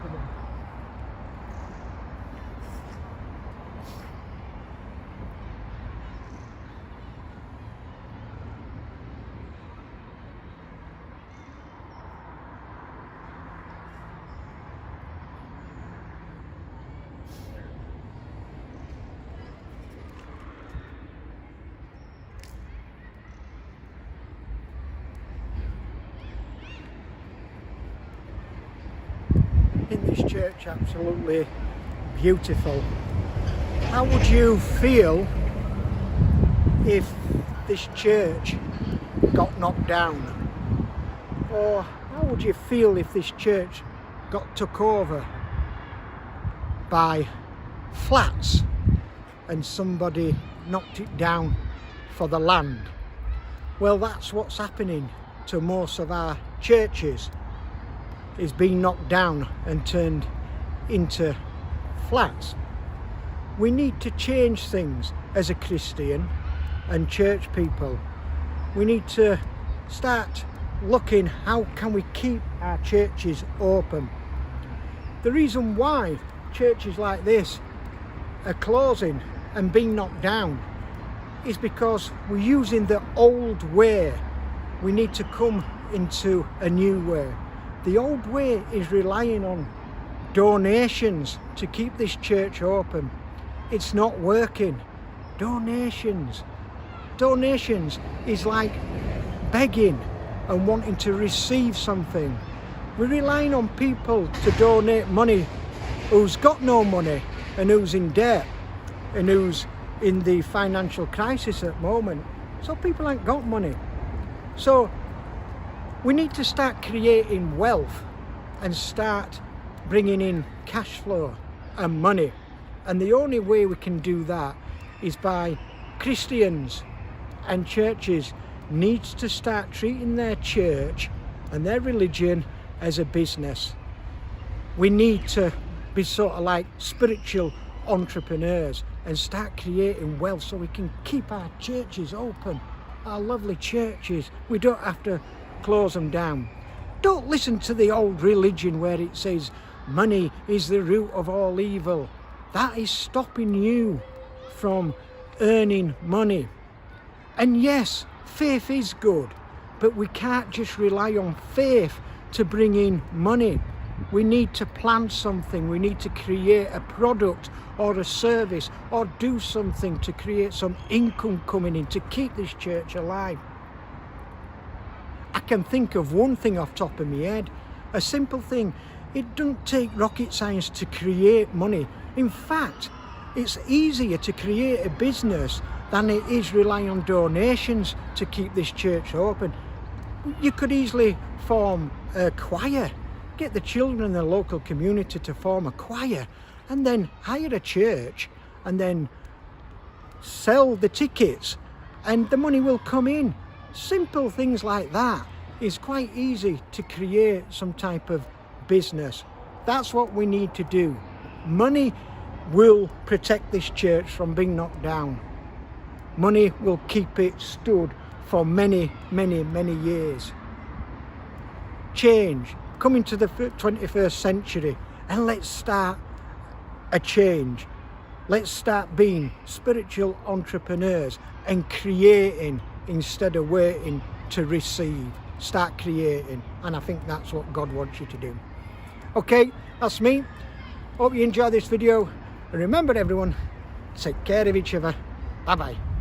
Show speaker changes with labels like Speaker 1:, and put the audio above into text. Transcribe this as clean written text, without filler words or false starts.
Speaker 1: company. In this church, absolutely beautiful. How would you feel if this church got knocked down? Or how would you feel if this church got took over by flats and somebody knocked it down for the land? Well, that's what's happening to most of our churches, is being knocked down and turned into flats. We need to change things as a Christian and church people. We need to start looking how can we keep our churches open. The reason why churches like this are closing and being knocked down is because we're using the old way. We need to come into a new way. The old way is relying on donations to keep this church open. It's not working. Donations is like begging and wanting to receive something. We're relying on people to donate money who's got no money and who's in debt and who's in the financial crisis at the moment. So people ain't got money. So we need to start creating wealth and start bringing in cash flow and money. And the only way we can do that is by Christians and churches needs to start treating their church and their religion as a business. We need to be sort of like spiritual entrepreneurs and start creating wealth so we can keep our churches open, our lovely churches. We don't have to close them down. Don't listen to the old religion where it says money is the root of all evil. That is stopping you from earning money. And yes, faith is good, but we can't just rely on faith to bring in money. We need to plan something. We need to create a product or a service or do something to create some income coming in to keep this church alive. I can think of one thing off the top of my head, a simple thing. It doesn't take rocket science to create money. In fact, it's easier to create a business than it is relying on donations to keep this church open. You could easily form a choir, get the children in the local community to form a choir and then hire a church and then sell the tickets and the money will come in. Simple things like that is quite easy to create some type of business. That's what we need to do. Money will protect this church from being knocked down. Money will keep it stood for many, many, many years. Change, come into the 21st century and let's start a change. Let's start being spiritual entrepreneurs and creating instead of waiting to receive. Start creating, and I think that's what God wants you to do. Okay, that's me. Hope you enjoyed this video, and remember everyone, take care of each other. Bye bye.